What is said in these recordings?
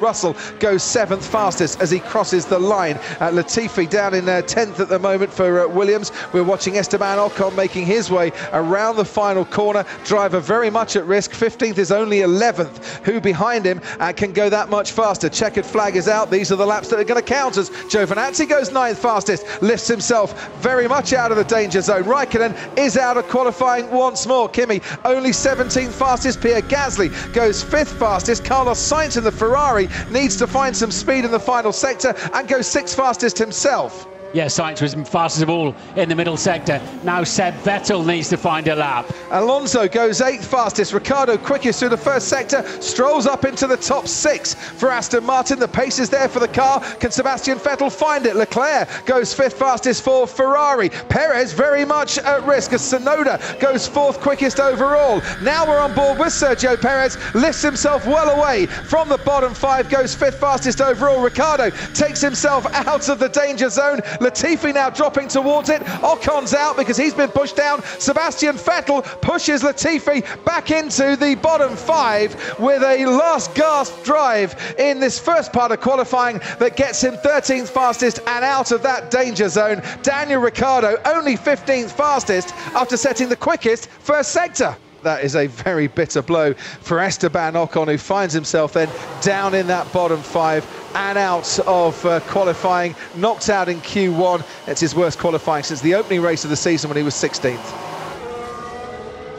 Russell goes 7th fastest as he crosses the line. Latifi down in 10th at the moment for Williams. We're watching Esteban Ocon making his way around the final corner. Driver very much at risk. 15th is only 11th. Who behind him can go that much faster? Checkered flag is out. These are the laps that are going to count as Giovinazzi goes 9th fastest, lifts himself very much out of the danger zone. Raikkonen is out of qualifying once more. Kimi only 17th fastest. Pierre Gasly goes 5th fastest. Carlos Sainz in the Ferrari needs to find some speed in the final sector and goes 6th fastest himself. Yeah, Sainz was fastest of all in the middle sector. Now Seb Vettel needs to find a lap. Alonso goes 8th fastest. Ricciardo quickest through the first sector, strolls up into the top 6 for Aston Martin. The pace is there for the car. Can Sebastian Vettel find it? Leclerc goes 5th fastest for Ferrari. Perez very much at risk as Tsunoda goes 4th quickest overall. Now we're on board with Sergio Perez, lifts himself well away from the bottom 5, goes 5th fastest overall. Ricciardo takes himself out of the danger zone. Latifi now dropping towards it. Ocon's out because he's been pushed down. Sebastian Vettel pushes Latifi back into the bottom 5 with a last gasp drive in this first part of qualifying that gets him 13th fastest and out of that danger zone. Daniel Ricciardo only 15th fastest after setting the quickest first sector. That is a very bitter blow for Esteban Ocon, who finds himself then down in that bottom 5 and out of qualifying, knocked out in Q1. It's his worst qualifying since the opening race of the season when he was 16th.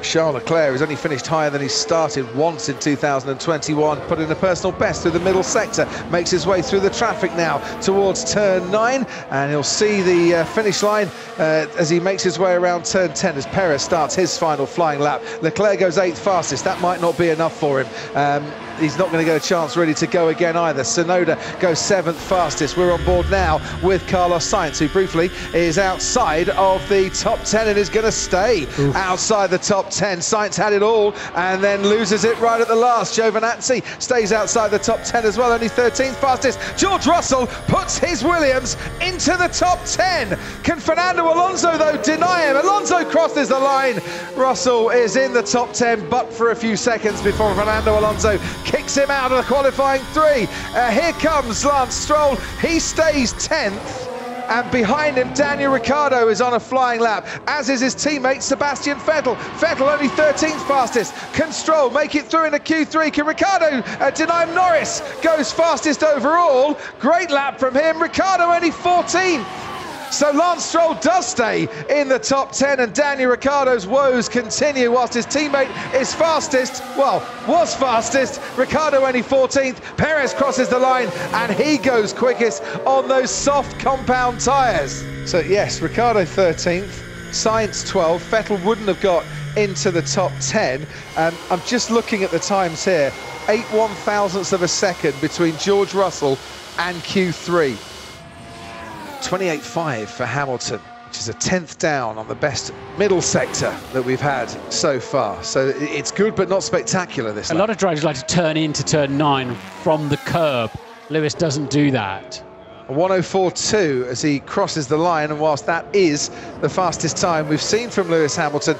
Charles Leclerc has only finished higher than he started once in 2021, put in a personal best through the middle sector, makes his way through the traffic now towards turn 9, and he'll see the finish line as he makes his way around turn 10 as Perez starts his final flying lap. Leclerc goes 8th fastest. That might not be enough for him. He's not going to get a chance really to go again either. Tsunoda goes 7th fastest. We're on board now with Carlos Sainz, who briefly is outside of the top 10 and is going to stay outside the top 10. Sainz had it all and then loses it right at the last. Giovinazzi stays outside the top 10 as well, only 13th fastest. George Russell puts his Williams into the top 10. Can Fernando Alonso, though, deny him? Alonso crosses the line. Russell is in the top 10, but for a few seconds before Fernando Alonso kicks him out of the qualifying 3. Here comes Lance Stroll. He stays 10th. And behind him, Daniel Ricciardo is on a flying lap, as is his teammate Sebastian Vettel. Vettel only 13th fastest. Can Stroll make it through into Q3? Can Ricciardo deny him? Norris goes fastest overall. Great lap from him. Ricciardo only 14th. So Lance Stroll does stay in the top 10, and Daniel Ricciardo's woes continue whilst his teammate is fastest, well, was fastest. Ricciardo only 14th. Perez crosses the line and he goes quickest on those soft compound tyres. So yes, Ricciardo 13th, Sainz 12th. Vettel wouldn't have got into the top 10. I'm just looking at the times here. 8/1000ths of a second between George Russell and Q3. 28.5 for Hamilton, which is a 10th down on the best middle sector that we've had so far. So it's good, but not spectacular this lap. A lot of drivers like to turn into turn 9 from the curb. Lewis doesn't do that. 1:04.2 as he crosses the line, and whilst that is the fastest time we've seen from Lewis Hamilton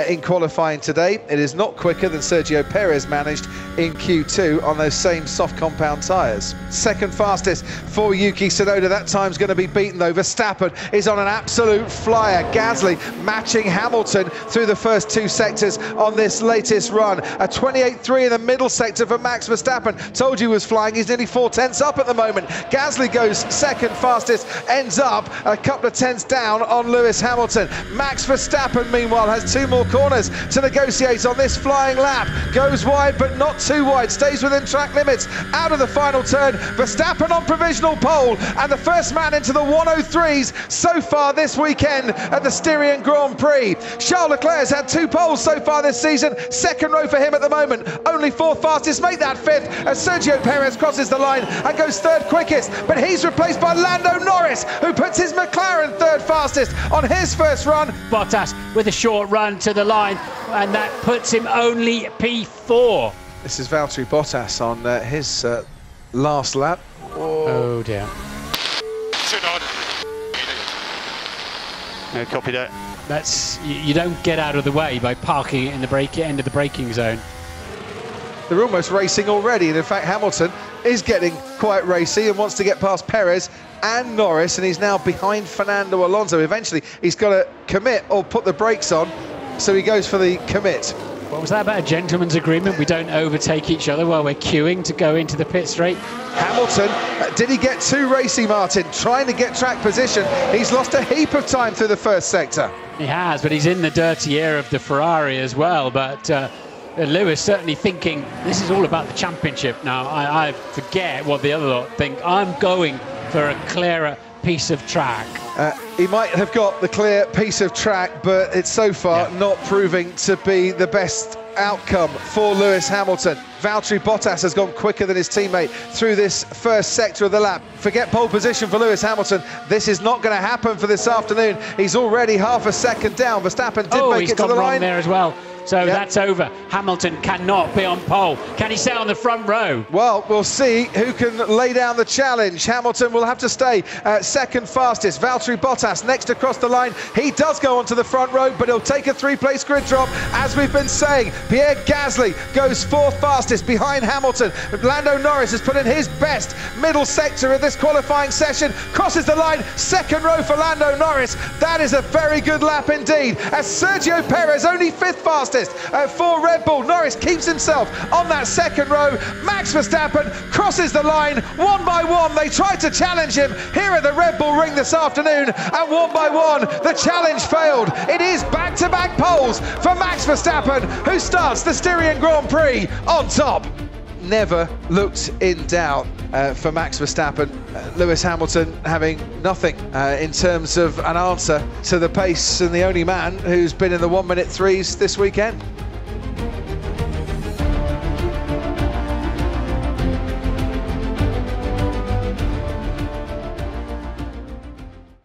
in qualifying today, it is not quicker than Sergio Perez managed in Q2 on those same soft compound tyres. Second fastest for Yuki Tsunoda. That time's going to be beaten though. Verstappen is on an absolute flyer. Gasly matching Hamilton through the first 2 sectors on this latest run. A 28.3 in the middle sector for Max Verstappen. Told you he was flying. He's nearly 4/10ths up at the moment. Gasly goes second fastest, ends up a couple of tenths down on Lewis Hamilton. Max Verstappen, meanwhile, has 2 more corners to negotiate on this flying lap. Goes wide, but not too wide. Stays within track limits. Out of the final turn, Verstappen on provisional pole, and the first man into the 1:03s so far this weekend at the Styrian Grand Prix. Charles Leclerc has had 2 poles so far this season. Second row for him at the moment. Only 4th fastest. Make that 5th as Sergio Perez crosses the line and goes 3rd quickest, but he's replaced by Lando Norris, who puts his McLaren 3rd fastest on his first run. Bottas with a short run to the line, and that puts him only P4. This is Valtteri Bottas on his last lap. Oh dear. No, copy that. You don't get out of the way by parking it in the end of the braking zone. they're almost racing already. And in fact, Hamilton is getting quite racy and wants to get past Perez and Norris, and he's now behind Fernando Alonso. Eventually, he's got to commit or put the brakes on, so he goes for the commit. What was that about, a gentleman's agreement? We don't overtake each other while we're queuing to go into the pit straight. Hamilton, did he get too racy, Martin? Trying to get track position. He's lost a heap of time through the first sector. He has, but he's in the dirty air of the Ferrari as well. But Lewis certainly thinking this is all about the championship now. I forget what the other lot think. I'm going for a clearer piece of track. He might have got the clear piece of track, but it's so far not proving to be the best outcome for Lewis Hamilton. Valtteri Bottas has gone quicker than his teammate through this first sector of the lap. Forget pole position for Lewis Hamilton. This is not going to happen for this afternoon. He's already half a second down. Verstappen did make it to the line. He's gone wrong there as well. So that's over. Hamilton cannot be on pole. Can he stay on the front row? Well, we'll see who can lay down the challenge. Hamilton will have to stay second fastest. Valtteri Bottas next across the line. He does go onto the front row, but he'll take a three-place grid drop, as we've been saying. Pierre Gasly goes fourth fastest behind Hamilton. Lando Norris has put in his best middle sector of this qualifying session. Crosses the line, second row for Lando Norris. That is a very good lap indeed, as Sergio Perez only fifth fastest for Red Bull. Norris keeps himself on that second row. Max Verstappen crosses the line one by one. They tried to challenge him here at the Red Bull Ring this afternoon, and one by one the challenge failed. It is back-to-back poles for Max Verstappen, who starts the Styrian Grand Prix on top. Never looked in doubt for Max Verstappen. Lewis Hamilton having nothing in terms of an answer to the pace, and the only man who's been in the 1 minute threes this weekend.